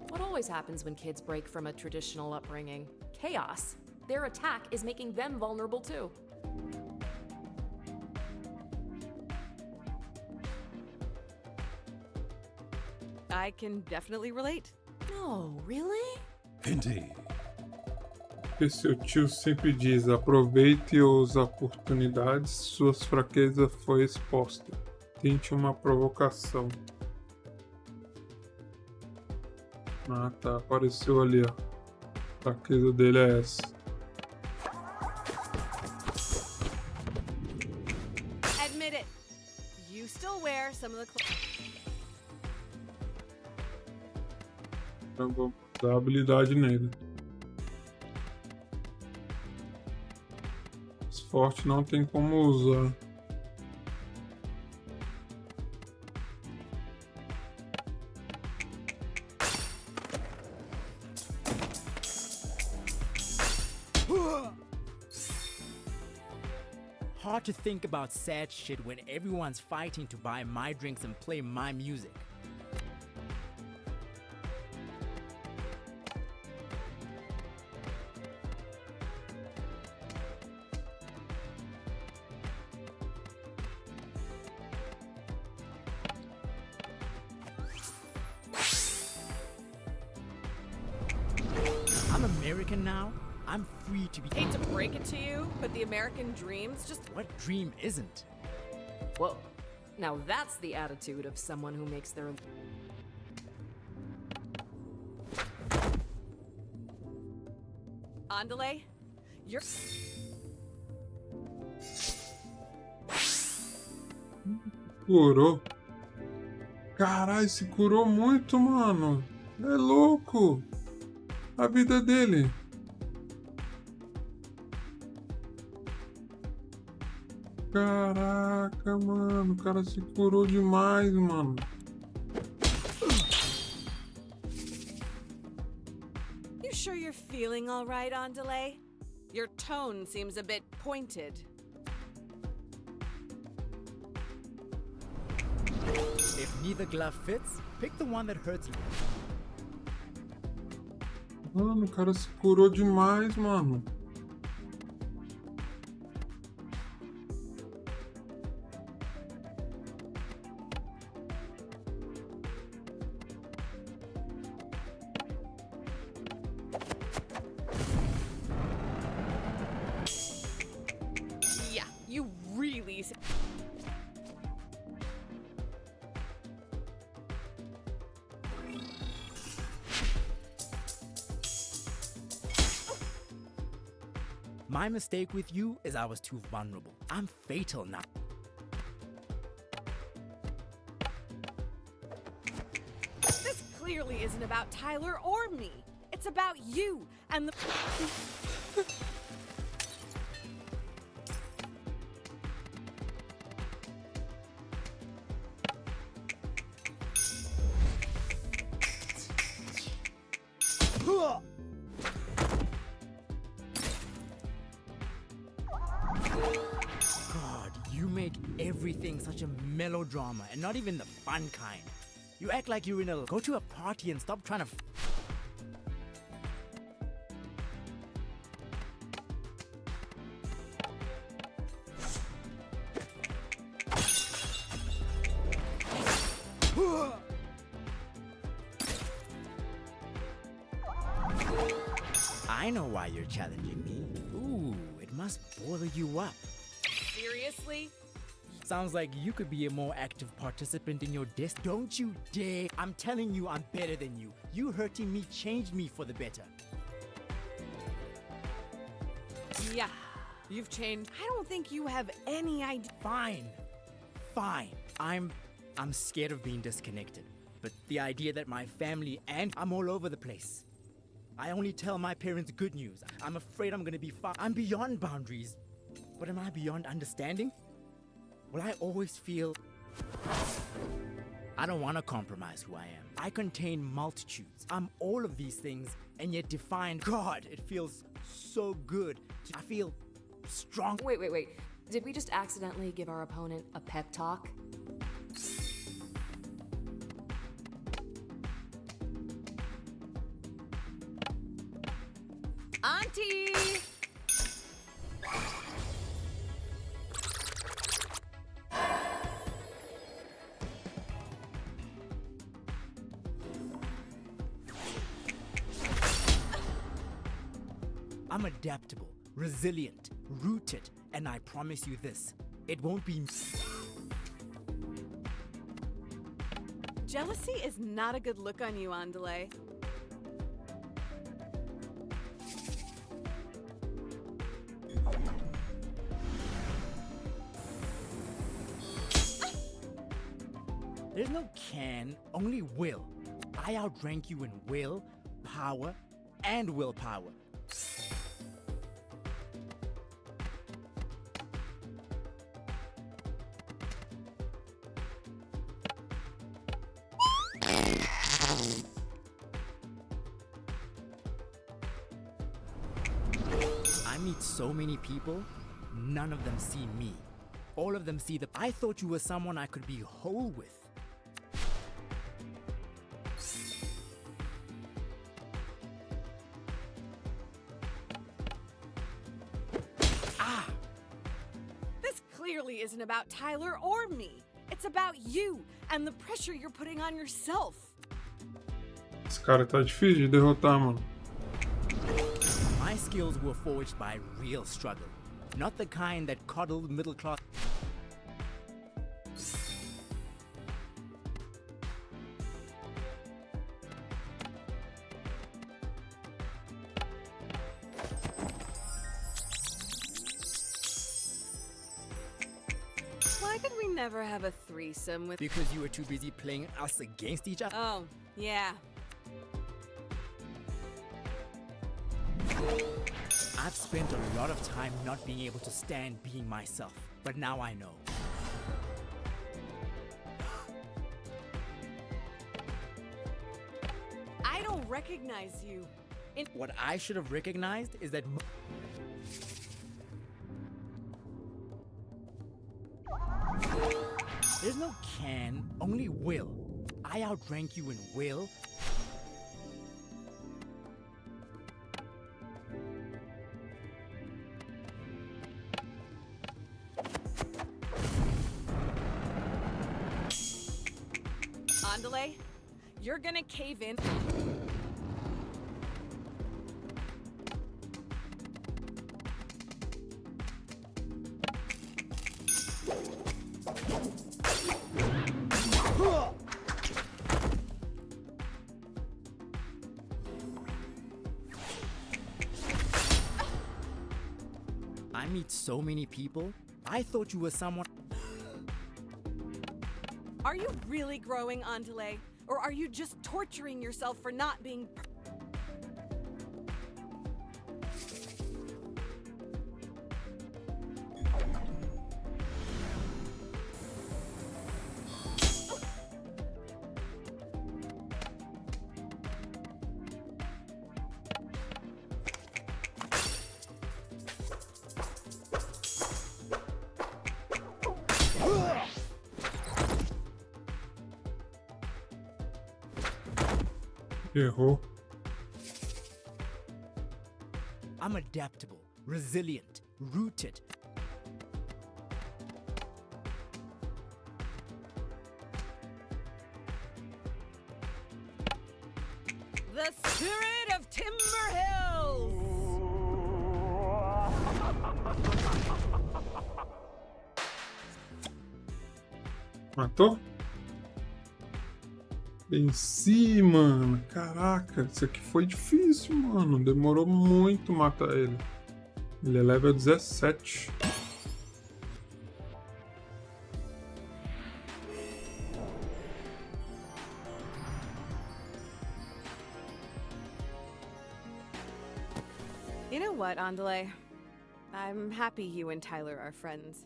What always happens when kids break from a traditional upbringing? Chaos. Their attack is making them vulnerable too. I can definitely relate. No, really? Indeed. E seu tio sempre diz: aproveite as oportunidades, suas fraquezas foi exposta. Tente uma provocação. Ah, tá. Apareceu ali, ó. A fraqueza dele é essa. Admit it. You still wear some of the clothes. Então vamos dar habilidade nele. Esse forte não tem como usar. Hard to think about sad shit when everyone's fighting to buy my drinks and play my music. I'm American now. I'm free to be. Hate to break it to you, but the American dream's just... What dream isn't? Whoa. Now that's the attitude of someone who makes their... Andale, you're... Curou. Caralho, se curou muito, mano. É louco. A vida dele. Caraca, mano. O cara se curou demais, mano. You sure you're feeling all right, on delay? Your tone seems a bit pointed. If neither glove fits, pick the one that hurts you. Mano, o cara se curou demais, mano. Yeah, you really. My mistake with you is I was too vulnerable. I'm fatal now. This clearly isn't about Tyler or me. It's about you and the. God, you make everything such a melodrama and not even the fun kind. You act like you're in a go to a party and stop trying to I know why you're challenging me. Ooh, it must boil you up. Seriously? Sounds like you could be a more active participant in your desk. Don't you dare. I'm telling you I'm better than you. You hurting me changed me for the better. Yeah, you've changed. I don't think you have any idea. Fine. Fine. I'm scared of being disconnected. But the idea that my family and I'm all over the place. I only tell my parents good news. I'm afraid I'm gonna be far. I'm beyond boundaries. But am I beyond understanding? Will I always feel... I don't want to compromise who I am. I contain multitudes. I'm all of these things and yet defined. God, it feels so good. I feel strong. Wait. Did we just accidentally give our opponent a pep talk? Auntie! I'm adaptable, resilient, rooted, and I promise you this, it won't be... Jealousy is not a good look on you, Andale. There's no can, only will. I outrank you in will, power, and willpower. I meet so many people, none of them see me. All of them see the... I thought you were someone I could be whole with. This clearly isn't about Tyler or me. It's about you and the pressure you're putting on yourself. Esse cara tá difícil de derrotar, mano. My skills were forged by real struggle, not the kind that coddled middle class. Why could we never have a threesome with. Because you were too busy playing us against each other? Oh, yeah. I've spent a lot of time not being able to stand being myself, but now I know. I don't recognize you. What I should have recognized is that there's no can, only will. I outrank you in will. Andale, you're gonna cave in. I meet so many people. I thought you were someone. Are you really growing, Andale? Or are you just torturing yourself for not being... Errou. I'm adaptable, resilient, rooted. The spirit of Timber Hills! Matou? Venci, mano. Caraca, isso aqui foi difícil, mano. Demorou muito matar ele. Ele é level 17. You know what, Andale? I'm happy you and Tyler are friends.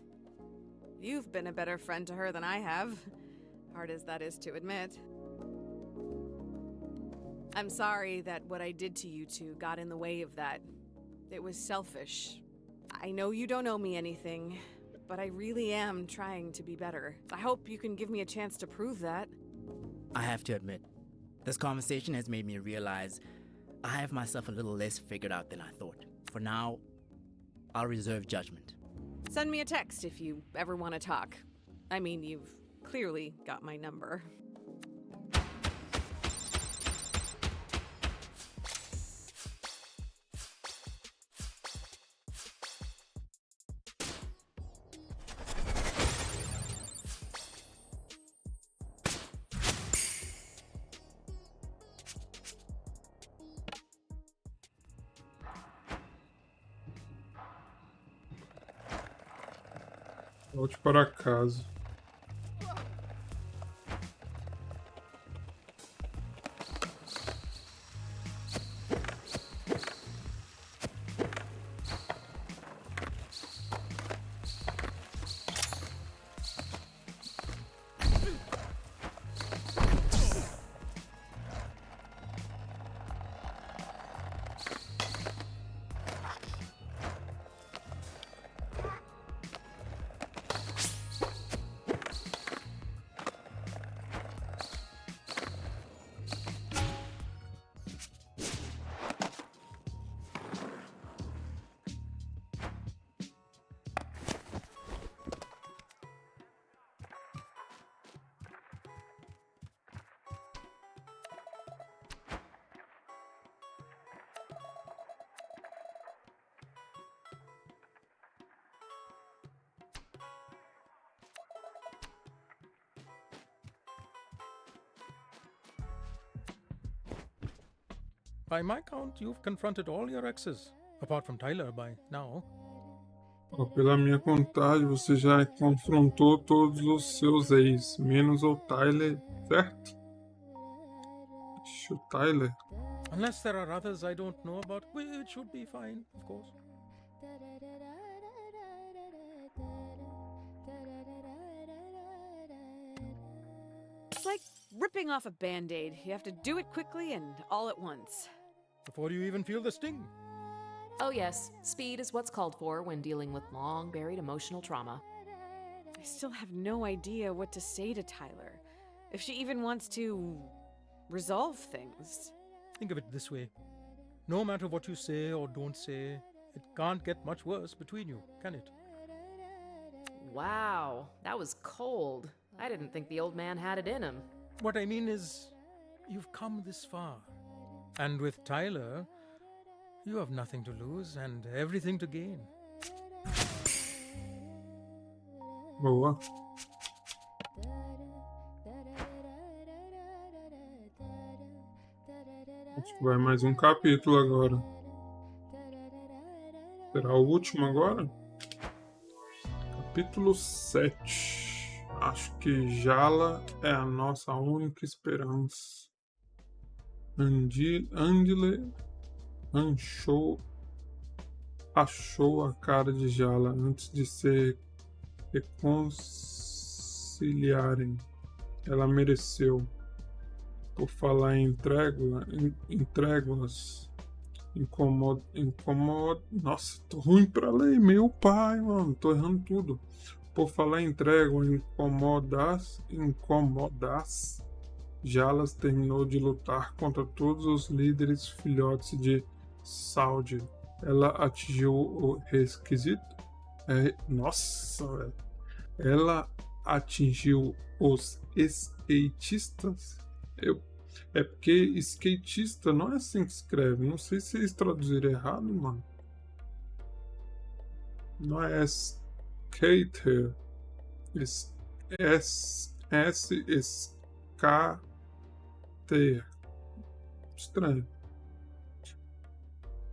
You've been a better friend to her than I have, hard as that is to admit. I'm sorry that what I did to you two got in the way of that. It was selfish. I know you don't owe me anything, but I really am trying to be better. I hope you can give me a chance to prove that. I have to admit, this conversation has made me realize I have myself a little less figured out than I thought. For now, I'll reserve judgment. Send me a text if you ever want to talk. I mean, you've clearly got my number. Volte para casa. By my count, you've confronted all your exes, apart from Tyler by now. Ó, pela minha contagem, você já confrontou todos os seus ex, menos o Tyler, certo? Ixi, o Tyler. Unless there are others I don't know about, it should be fine, of course. It's like ripping off a band-aid. You have to do it quickly and all at once. Before you even feel the sting. Oh, yes, speed is what's called for when dealing with long buried emotional trauma. I still have no idea what to say to Tyler. If she even wants to resolve things. Think of it this way. No matter what you say or don't say, it can't get much worse between you, can it? Wow, that was cold. I didn't think the old man had it in him. What I mean is, you've come this far. And with Tyler, you have nothing to lose and everything to gain. Boa. Acho que vai mais um capítulo agora. Será o último agora? Capítulo 7. Acho que Jala é a nossa única esperança. Andile achou a cara de Jala antes de se reconciliarem. Ela mereceu. Por falar em tréguas, incomoda. Nossa, tô ruim pra ler, meu pai, mano, tô errando tudo. Por falar em trégua, incomodas, Jalas terminou de lutar contra todos os líderes filhotes de Saudi. Ela atingiu o requisito. Nossa, velho. Ela atingiu os skatistas. É porque skatista não é assim que escreve. Não sei se eles traduziram errado, mano. Não é skater. S-S-K-T. Estranho.